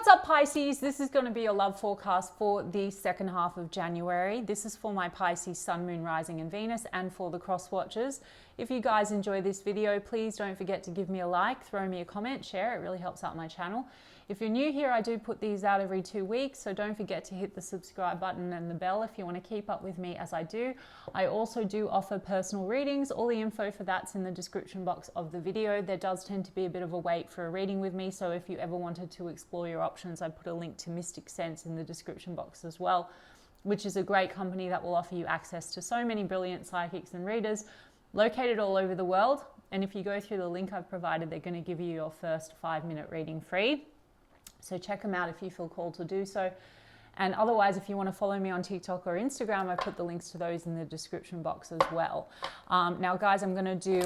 What's up, Pisces? This is going to be a love forecast for the second half of January. This is for my Pisces Sun, Moon, Rising and Venus, and for the cross watchers. If you guys enjoy this video, please don't forget to give me a like, throw me a comment, share. It really helps out my channel. If you're new here, I do put these out every 2 weeks, so don't forget to hit the subscribe button and the bell if you want to keep up with me as I do. I also do offer personal readings. All the info for that's in the description box of the video. There does tend to be a bit of a wait for a reading with me, so if you ever wanted to explore your options, I put a link to Mystic Sense in the description box as well, which is a great company that will offer you access to so many brilliant psychics and readers located all over the world. And if you go through the link I've provided, they're going to give you your first 5-minute reading free. So check them out if you feel called to do so. And otherwise, if you want to follow me on TikTok or Instagram, I put the links to those in the description box as well. Now, guys, I'm going to do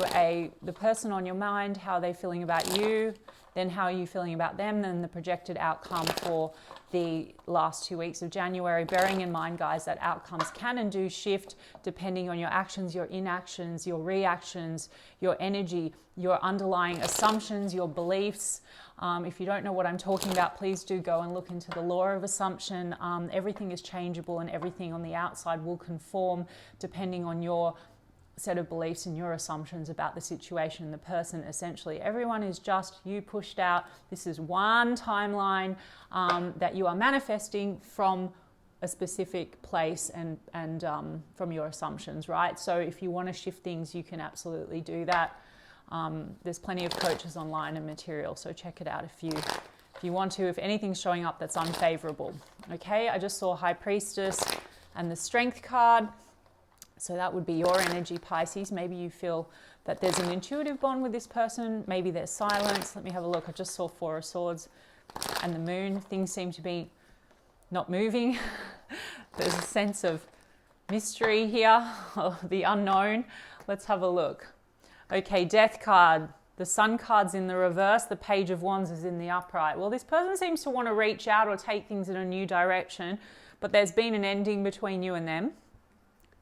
the person on your mind, how they're feeling about you, then how are you feeling about them, then the projected outcome for the last 2 weeks of January. Bearing in mind, guys, that outcomes can and do shift depending on your actions, your inactions, your reactions, your energy, your underlying assumptions, your beliefs. If you don't know what I'm talking about, please do go and look into the law of assumption. Everything is changeable and everything on the outside will conform depending on your set of beliefs and your assumptions about the situation and the person. Essentially, everyone is just you pushed out. This is one timeline that you are manifesting from a specific place and from your assumptions, right? So if you want to shift things, you can absolutely do that. There's plenty of coaches online and material, so check it out if you want to, if anything's showing up that's unfavorable. Okay, I just saw High Priestess and the Strength card. So that would be your energy, Pisces. Maybe you feel that there's an intuitive bond with this person. Maybe there's silence. Let me have a look. I just saw Four of Swords and the Moon. Things seem to be not moving. There's a sense of mystery here, the unknown. Let's have a look. Okay, Death card. The Sun card's in the reverse. The Page of Wands is in the upright. Well, this person seems to want to reach out or take things in a new direction, but there's been an ending between you and them.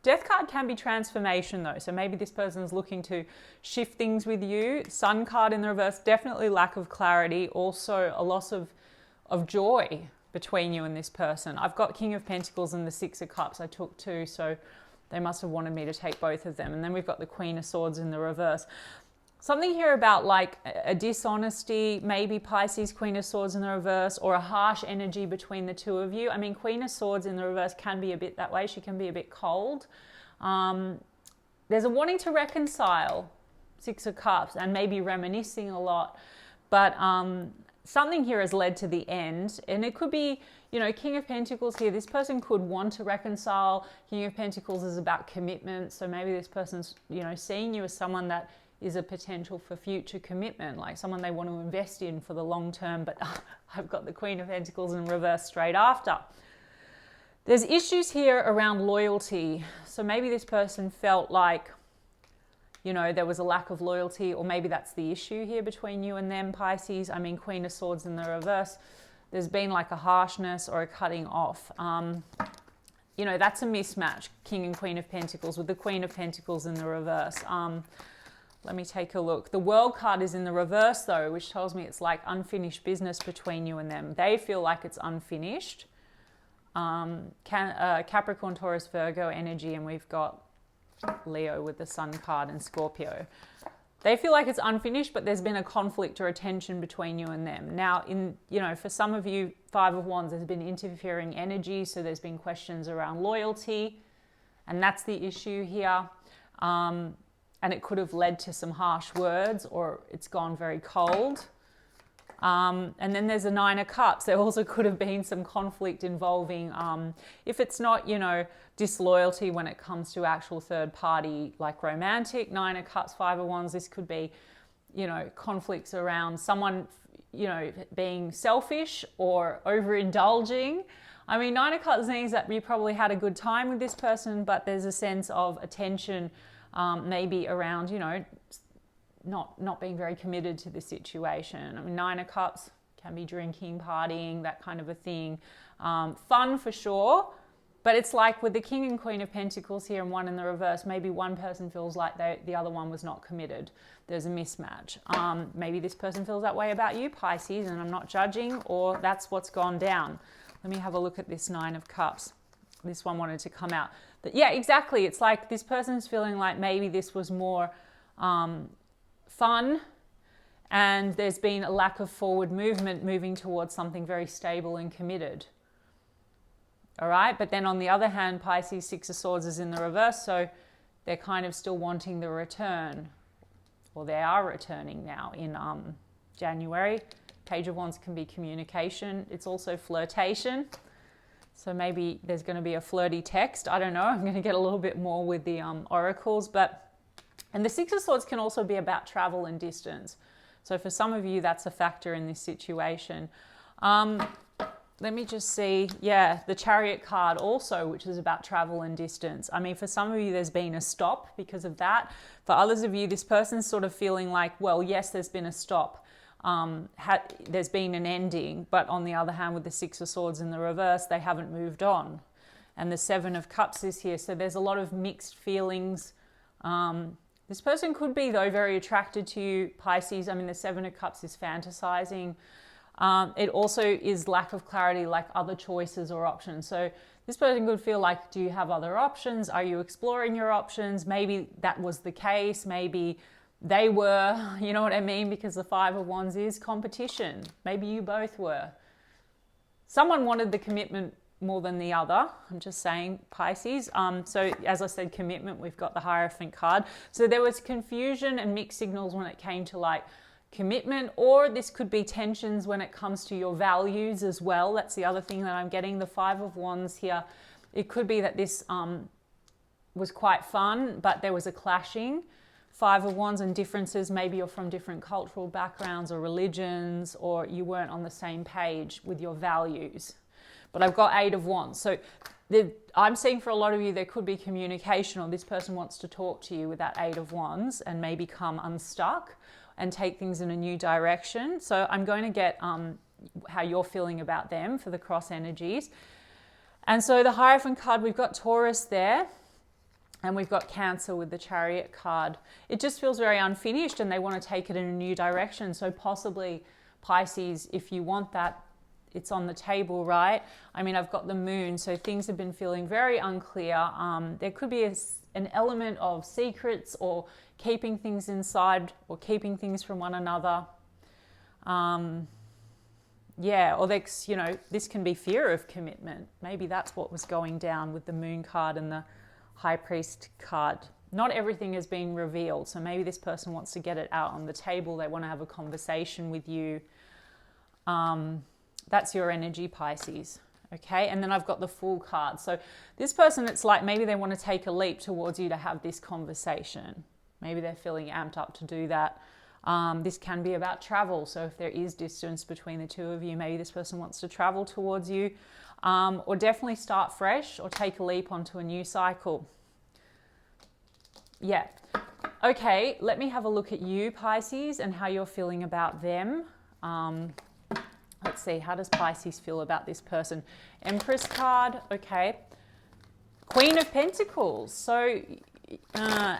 Death card can be transformation though, so maybe this person's looking to shift things with you. Sun card in the reverse, definitely lack of clarity, also a loss of joy between you and this person. I've got King of Pentacles and the Six of Cups. I took two, so they must have wanted me to take both of them. And then we've got the Queen of Swords in the reverse. Something here about like a dishonesty, maybe Pisces, Queen of Swords in the reverse, or a harsh energy between the two of you. I mean, Queen of Swords in the reverse can be a bit that way. She can be a bit cold. There's a wanting to reconcile, Six of Cups, and maybe reminiscing a lot. But something here has led to the end. And it could be, you know, King of Pentacles here. This person could want to reconcile. King of Pentacles is about commitment. So maybe this person's, you know, seeing you as someone that is a potential for future commitment, like someone they want to invest in for the long term, but I've got the Queen of Pentacles in reverse straight after. There's issues here around loyalty. So maybe this person felt like, you know, there was a lack of loyalty, or maybe that's the issue here between you and them, Pisces. I mean, Queen of Swords in the reverse. There's been like a harshness or a cutting off. You know, that's a mismatch, King and Queen of Pentacles, with the Queen of Pentacles in the reverse. Let me take a look. The World card is in the reverse though, which tells me it's like unfinished business between you and them. They feel like it's unfinished. Capricorn, Taurus, Virgo energy, and we've got Leo with the Sun card and Scorpio. They feel like it's unfinished, but there's been a conflict or a tension between you and them. Now, you know, for some of you, Five of Wands, there's been interfering energy, so there's been questions around loyalty, and that's the issue here. And it could have led to some harsh words, or it's gone very cold. And then there's a Nine of Cups. There also could have been some conflict involving, if it's not, you know, disloyalty when it comes to actual third party, like romantic, Nine of Cups, Five of Wands, this could be, you know, conflicts around someone, you know, being selfish or overindulging. I mean, Nine of Cups means that you probably had a good time with this person, but there's a sense of attention, maybe around, you know, not being very committed to the situation. I mean, Nine of Cups can be drinking, partying, that kind of a thing. Fun for sure, But it's like with the King and Queen of Pentacles here and one in the reverse, maybe one person feels like the other one was not committed. There's a mismatch. Maybe this person feels that way about you, Pisces, and I'm not judging, or that's what's gone down. Let me have a look at this Nine of Cups. This one wanted to come out. But yeah, exactly. It's like this person's feeling like maybe this was more fun, and there's been a lack of forward movement moving towards something very stable and committed. All right, but then on the other hand, Pisces, Six of Swords is in the reverse, so they're kind of still wanting the return, or they are returning now in January. Page of Wands can be communication. It's also flirtation. So maybe there's going to be a flirty text. I don't know. I'm going to get a little bit more with the oracles, and the Six of Swords can also be about travel and distance. So for some of you, that's a factor in this situation. Let me just see. Yeah, the Chariot card also, which is about travel and distance. I mean, for some of you, there's been a stop because of that. For others of you, this person's sort of feeling like, well, yes, there's been a stop. There's been an ending. But on the other hand, with the Six of Swords in the reverse, they haven't moved on. And the Seven of Cups is here. So there's a lot of mixed feelings. This person could be, though, very attracted to you, Pisces. I mean, the Seven of Cups is fantasizing. It also is lack of clarity, like other choices or options. So this person could feel like, do you have other options? Are you exploring your options? Maybe that was the case. Maybe they were, you know what I mean? Because the Five of Wands is competition. Maybe you both were. Someone wanted the commitment more than the other. I'm just saying, Pisces. So as I said, commitment, we've got the Hierophant card. So there was confusion and mixed signals when it came to like commitment, or this could be tensions when it comes to your values as well. That's the other thing that I'm getting. The Five of Wands here. It could be that this was quite fun, but there was a clashing. Five of Wands and differences. Maybe you're from different cultural backgrounds or religions, or you weren't on the same page with your values. But I've got Eight of Wands. So I'm seeing for a lot of you, there could be communication, or this person wants to talk to you with that Eight of Wands and maybe come unstuck and take things in a new direction. So I'm going to get how you're feeling about them for the cross energies. And so the Hierophant card, we've got Taurus there, and we've got Cancer with the Chariot card. It just feels very unfinished, and they want to take it in a new direction. So possibly, Pisces, if you want that, it's on the table, right? I mean, I've got the Moon, so things have been feeling very unclear. There could be an element of secrets, or keeping things inside, or keeping things from one another. Yeah, or this can be fear of commitment. Maybe that's what was going down with the Moon card and the High Priest card. Not everything has been revealed, so maybe this person wants to get it out on the table. They want to have a conversation with you. That's your energy, Pisces. Okay, and then I've got the Fool card. So this person, it's like maybe they want to take a leap towards you to have this conversation. Maybe they're feeling amped up to do that. This can be about travel. So if there is distance between the two of you, maybe this person wants to travel towards you, or definitely start fresh or take a leap onto a new cycle. Yeah. Okay, let me have a look at you, Pisces, and how you're feeling about them. Let's see, how does Pisces feel about this person? Empress card, okay. Queen of Pentacles. So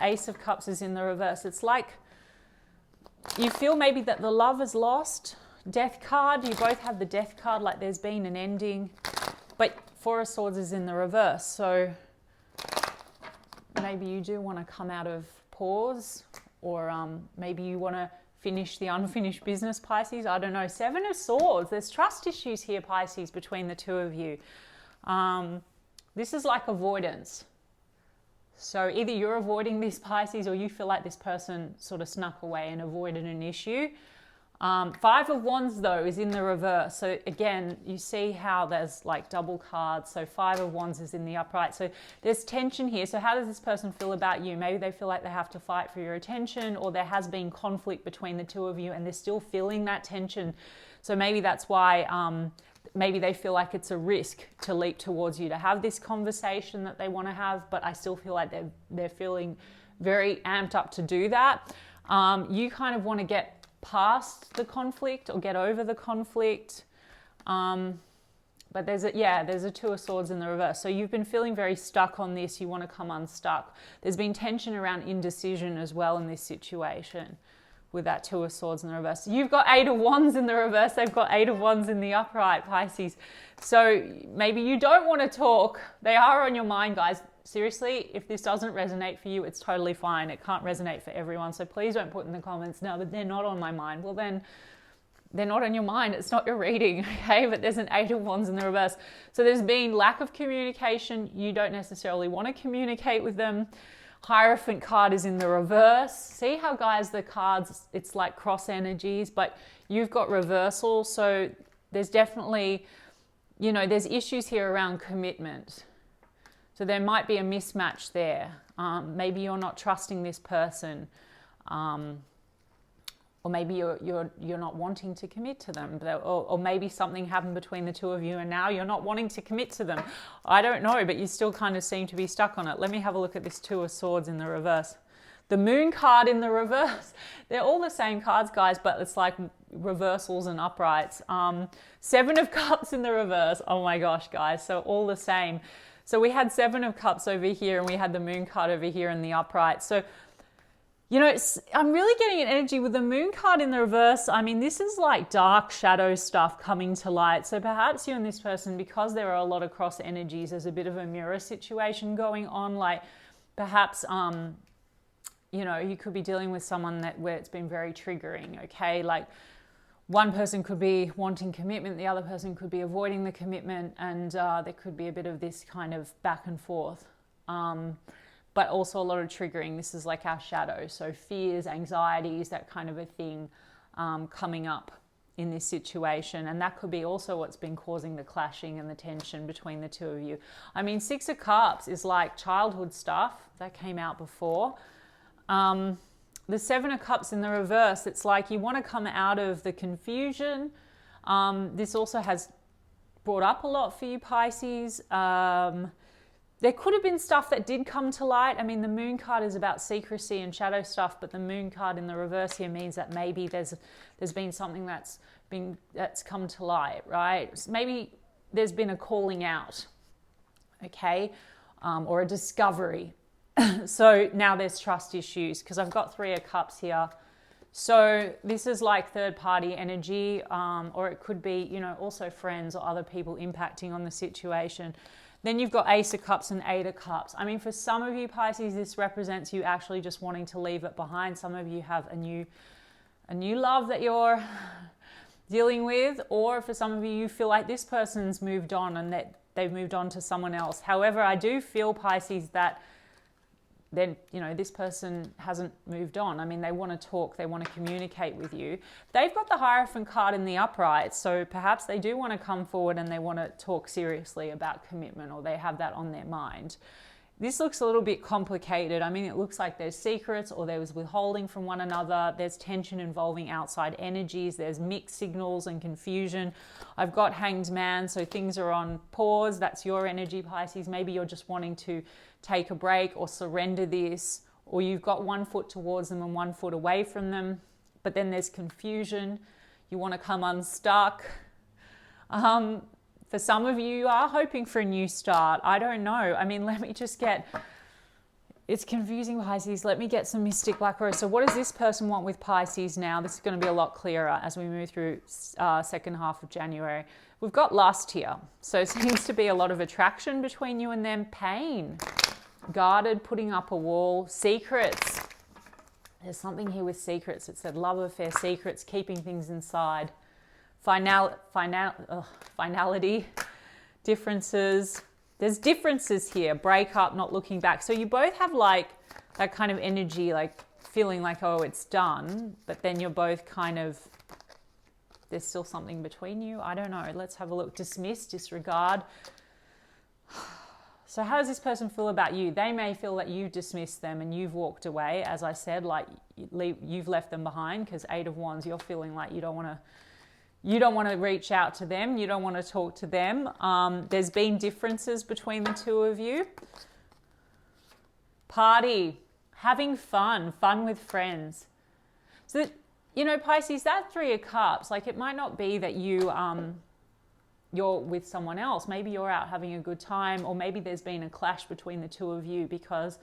Ace of Cups is in the reverse. It's like you feel maybe that the love is lost. Death card, you both have the Death card, like there's been an ending. But Four of Swords is in the reverse. So maybe you do want to come out of pause, or maybe you want to finish the unfinished business, Pisces. I don't know. Seven of Swords. There's trust issues here, Pisces, between the two of you. This is like avoidance. So either you're avoiding this, Pisces, or you feel like this person sort of snuck away and avoided an issue. Five of Wands, though, is in the reverse. So again, you see how there's like double cards. So Five of Wands is in the upright. So there's tension here. So how does this person feel about you? Maybe they feel like they have to fight for your attention, or there has been conflict between the two of you and they're still feeling that tension. So maybe that's why maybe they feel like it's a risk to leap towards you to have this conversation that they want to have, but I still feel like they're feeling very amped up to do that. You kind of want to get past the conflict or get over the conflict. But there's a Two of Swords in the reverse. So you've been feeling very stuck on this. You want to come unstuck. There's been tension around indecision as well in this situation with that Two of Swords in the reverse. You've got Eight of Wands in the reverse. They've got Eight of Wands in the upright, Pisces. So maybe you don't want to talk. They are on your mind, guys. Seriously, if this doesn't resonate for you, it's totally fine. It can't resonate for everyone. So please don't put in the comments, no, but they're not on my mind. Well, then they're not on your mind. It's not your reading, okay? But there's an Eight of Wands in the reverse. So there's been lack of communication. You don't necessarily want to communicate with them. Hierophant card is in the reverse. See how, guys, the cards, it's like cross energies, but you've got reversal. So there's definitely, you know, there's issues here around commitment. So there might be a mismatch there. Maybe you're not trusting this person. Or maybe you're not wanting to commit to them, or maybe something happened between the two of you and now you're not wanting to commit to them. I don't know, but you still kind of seem to be stuck on it. Let me have a look at this Two of Swords in the reverse. The Moon card in the reverse. They're all the same cards, guys, but it's like reversals and uprights. Seven of Cups in the reverse. Oh my gosh, guys. So all the same. So we had Seven of Cups over here and we had the Moon card over here in the upright. So, you know, I'm really getting an energy with the Moon card in the reverse. I mean, this is like dark shadow stuff coming to light. So perhaps you and this person, because there are a lot of cross energies, there's a bit of a mirror situation going on. Like perhaps, you know, you could be dealing with someone where it's been very triggering, okay? Like one person could be wanting commitment, the other person could be avoiding the commitment, and there could be a bit of this kind of back and forth. But also a lot of triggering. This is like our shadow. So fears, anxieties, that kind of a thing coming up in this situation. And that could be also what's been causing the clashing and the tension between the two of you. I mean, Six of Cups is like childhood stuff that came out before. The Seven of Cups in the reverse, it's like you want to come out of the confusion. This also has brought up a lot for you, Pisces. There could have been stuff that did come to light. I mean, the Moon card is about secrecy and shadow stuff, but the Moon card in the reverse here means that maybe there's been something that's come to light, right? Maybe there's been a calling out, okay, or a discovery. So now there's trust issues because I've got Three of Cups here. So this is like third party energy, or it could be, you know, also friends or other people impacting on the situation. Then you've got Ace of Cups and Eight of Cups. I mean, for some of you, Pisces, this represents you actually just wanting to leave it behind. Some of you have a new love that you're dealing with, or for some of you, you feel like this person's moved on and that they've moved on to someone else. However, I do feel, Pisces, that then, you know, this person hasn't moved on. I mean, they want to talk, they want to communicate with you. They've got the Hierophant card in the upright, so perhaps they do want to come forward and they want to talk seriously about commitment, or they have that on their mind. This looks a little bit complicated. I mean, it looks like there's secrets or there was withholding from one another. There's tension involving outside energies. There's mixed signals and confusion. I've got Hanged Man, so things are on pause. That's your energy, Pisces. Maybe you're just wanting to take a break or surrender this, or you've got one foot towards them and one foot away from them. But then there's confusion. You want to come unstuck. For some of you, you are hoping for a new start. I don't know. I mean, let me just get, it's confusing, Pisces. Let me get some Mystic Black Rose. So what does this person want with Pisces now? This is going to be a lot clearer as we move through second half of January. We've got lust here. So it seems to be a lot of attraction between you and them. Pain, guarded, putting up a wall, secrets. There's something here with secrets. It said love affair, secrets, keeping things inside. Finality, differences. There's differences here. Break up, not looking back. So you both have like that kind of energy, like feeling like, oh, it's done. But then you're both kind of, there's still something between you. I don't know. Let's have a look. Dismiss, disregard. So how does this person feel about you? They may feel that you've dismissed them and you've walked away. As I said, like you've left them behind, because Eight of Wands, you're feeling like you don't want to reach out to them. You don't want to talk to them. There's been differences between the two of you. Party, having fun with friends. So, you know, Pisces, that Three of Cups, like it might not be that you you're with someone else. Maybe you're out having a good time, or maybe there's been a clash between the two of you because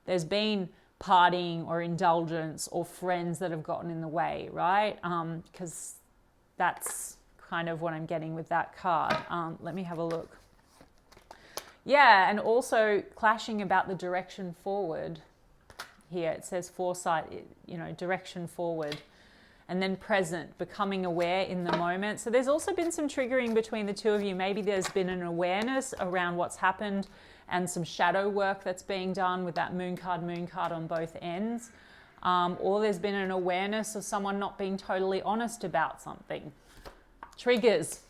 there's been partying or indulgence or friends that have gotten in the way, right? Because that's kind of what I'm getting with that card. Let me have a look. Yeah, and also clashing about the direction forward. Here it says foresight, you know, direction forward. And then present, becoming aware in the moment. So there's also been some triggering between the two of you. Maybe there's been an awareness around what's happened and some shadow work that's being done with that moon card on both ends. Or there's been an awareness of someone not being totally honest about something. Triggers.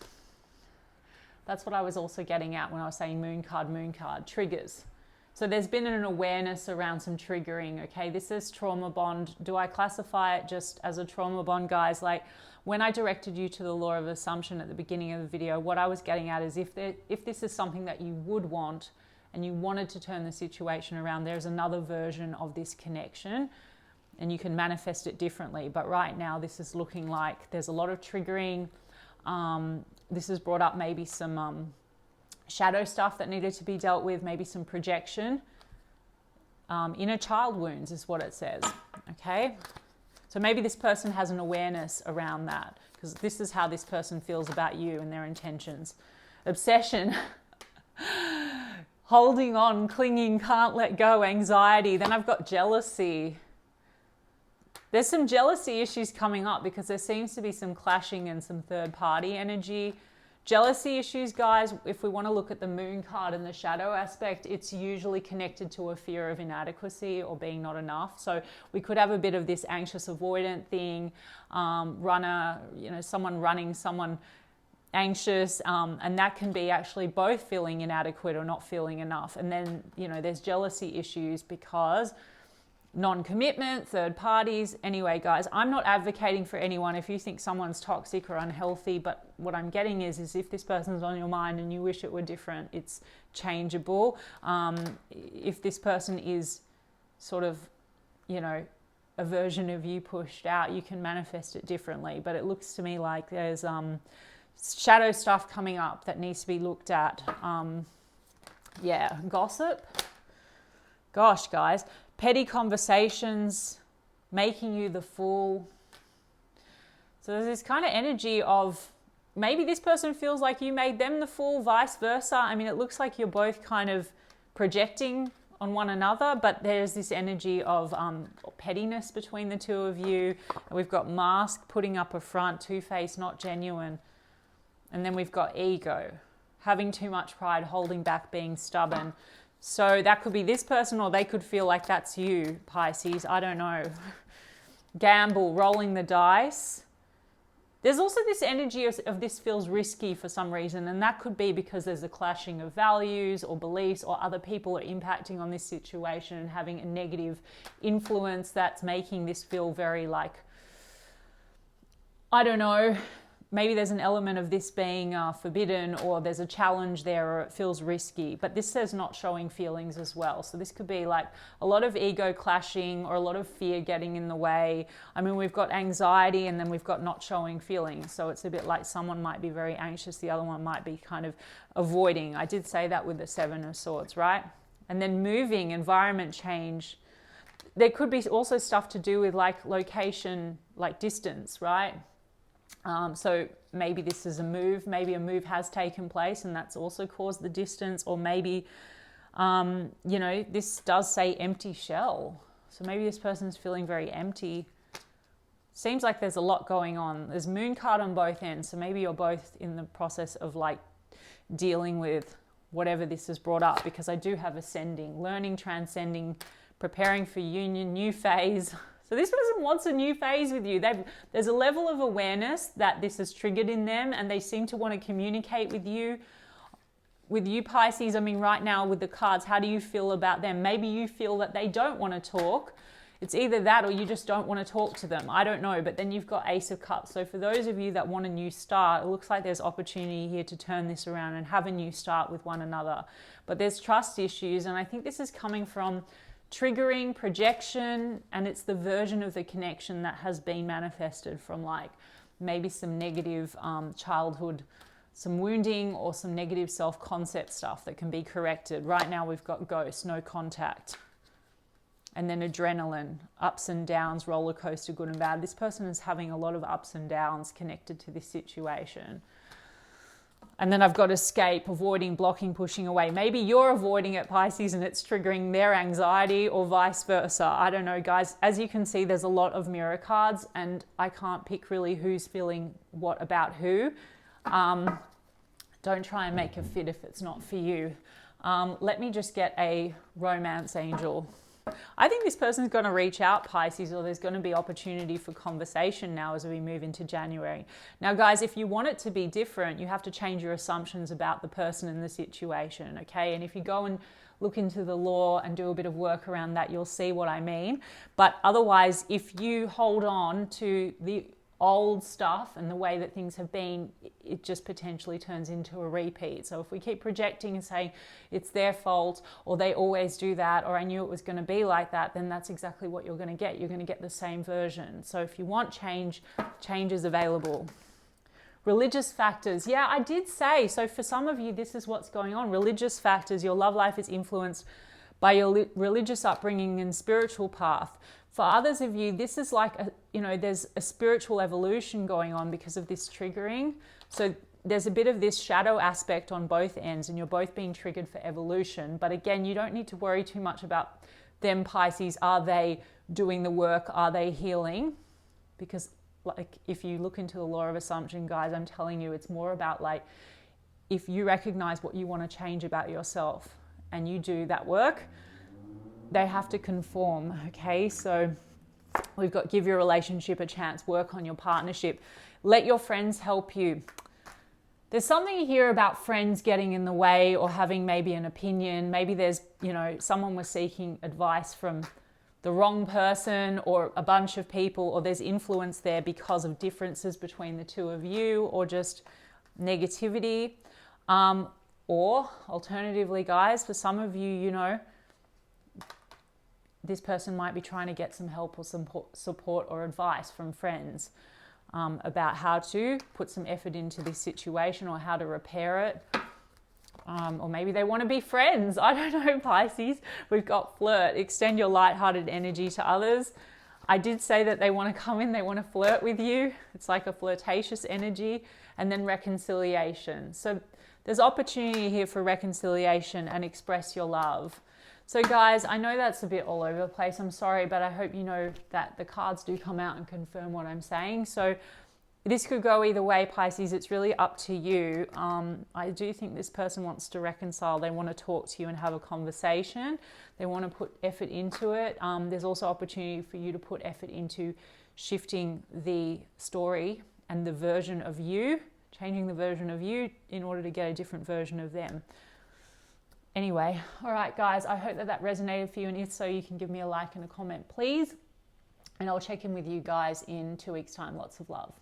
That's what I was also getting at when I was saying moon card, triggers. So there's been an awareness around some triggering, okay? This is trauma bond. Do I classify it just as a trauma bond, guys? Like when I directed you to the law of assumption at the beginning of the video, what I was getting at is if this is something that you would want and you wanted to turn the situation around, there's another version of this connection and you can manifest it differently. But right now, this is looking like there's a lot of triggering. This has brought up maybe some shadow stuff that needed to be dealt with, maybe some projection. Inner child wounds is what it says, okay? So maybe this person has an awareness around that because this is how this person feels about you and their intentions. Obsession, holding on, clinging, can't let go, anxiety. Then I've got jealousy. There's some jealousy issues coming up because there seems to be some clashing and some third party energy. Jealousy issues, guys, if we want to look at the moon card and the shadow aspect, it's usually connected to a fear of inadequacy or being not enough. So we could have a bit of this anxious avoidant thing, runner, you know, someone running, someone anxious, and that can be actually both feeling inadequate or not feeling enough. And then, you know, there's jealousy issues because non-commitment, third parties. Anyway, guys, I'm not advocating for anyone if you think someone's toxic or unhealthy, but what I'm getting is if this person's on your mind and you wish it were different, it's changeable. If this person is sort of, you know, a version of you pushed out, you can manifest it differently. But it looks to me like there's shadow stuff coming up that needs to be looked at. Yeah, gossip. Gosh, guys. Petty conversations, making you the fool. So there's this kind of energy of maybe this person feels like you made them the fool, vice versa. I mean, it looks like you're both kind of projecting on one another, but there's this energy of pettiness between the two of you. And we've got mask, putting up a front, two-faced, not genuine. And then we've got ego, having too much pride, holding back, being stubborn. So that could be this person, or they could feel like that's you, Pisces. I don't know. Gamble, rolling the dice. There's also this energy of this feels risky for some reason, and that could be because there's a clashing of values or beliefs, or other people are impacting on this situation and having a negative influence that's making this feel very like, I don't know, maybe there's an element of this being forbidden, or there's a challenge there, or it feels risky. But this says not showing feelings as well. So this could be like a lot of ego clashing or a lot of fear getting in the way. I mean, we've got anxiety and then we've got not showing feelings. So it's a bit like someone might be very anxious, the other one might be kind of avoiding. I did say that with the Seven of Swords, right? And then moving, environment change. There could be also stuff to do with like location, like distance, right? So maybe this is a move, maybe a move has taken place and that's also caused the distance, or maybe, you know, this does say empty shell. So maybe this person's feeling very empty. Seems like there's a lot going on. There's moon card on both ends. So maybe you're both in the process of like dealing with whatever this has brought up, because I do have ascending, learning, transcending, preparing for union, new phase. So this person wants a new phase with you. There's a level of awareness that this has triggered in them, and they seem to want to communicate with you. With you, Pisces, I mean, right now with the cards, how do you feel about them? Maybe you feel that they don't want to talk. It's either that or you just don't want to talk to them. I don't know. But then you've got Ace of Cups. So for those of you that want a new start, it looks like there's opportunity here to turn this around and have a new start with one another. But there's trust issues, and I think this is coming from triggering, projection, and it's the version of the connection that has been manifested from like maybe some negative childhood some wounding or some negative self-concept stuff that can be corrected. Right now we've got ghost, no contact. And then adrenaline, ups and downs, roller coaster, good and bad. This person is having a lot of ups and downs connected to this situation. And then I've got escape, avoiding, blocking, pushing away. Maybe you're avoiding it, Pisces, and it's triggering their anxiety, or vice versa. I don't know, guys. As you can see, there's a lot of mirror cards and I can't pick really who's feeling what about who. Don't try and make a fit if it's not for you. Let me just get a romance angel. I think this person's going to reach out, Pisces, or there's going to be opportunity for conversation now as we move into January. Now, guys, if you want it to be different, you have to change your assumptions about the person and the situation, okay? And if you go and look into the law and do a bit of work around that, you'll see what I mean. But otherwise, if you hold on to the old stuff and the way that things have been, it just potentially turns into a repeat. So if we keep projecting and saying it's their fault, or they always do that, or I knew it was going to be like that, then that's exactly what you're going to get. You're going to get the same version. So if you want change, change is available. Religious factors. Yeah, I did say, so for some of you, this is what's going on. Religious factors. Your love life is influenced by your religious upbringing and spiritual path. For others of you, this is like, there's a spiritual evolution going on because of this triggering. So there's a bit of this shadow aspect on both ends, and you're both being triggered for evolution. But again, you don't need to worry too much about them, Pisces. Are they doing the work? Are they healing? Because like, if you look into the law of assumption, guys, I'm telling you, it's more about like, if you recognize what you want to change about yourself and you do that work, they have to conform, okay? So we've got give your relationship a chance, work on your partnership, let your friends help you. There's something here about friends getting in the way or having maybe an opinion. Maybe there's, someone was seeking advice from the wrong person or a bunch of people, or there's influence there because of differences between the two of you, or just negativity. Or alternatively, guys, for some of you, this person might be trying to get some help or some support or advice from friends about how to put some effort into this situation or how to repair it. Or maybe they want to be friends. I don't know, Pisces. We've got flirt. Extend your lighthearted energy to others. I did say that they want to come in, they want to flirt with you. It's like a flirtatious energy. And then reconciliation. So there's opportunity here for reconciliation and express your love. So guys, I know that's a bit all over the place. I'm sorry, but I hope you know that the cards do come out and confirm what I'm saying. So this could go either way, Pisces. It's really up to you. I do think this person wants to reconcile. They want to talk to you and have a conversation. They want to put effort into it. There's also opportunity for you to put effort into shifting the story and the version of you, changing the version of you in order to get a different version of them. Anyway, all right, guys, I hope that resonated for you. And if so, you can give me a like and a comment, please. And I'll check in with you guys in 2 weeks' time. Lots of love.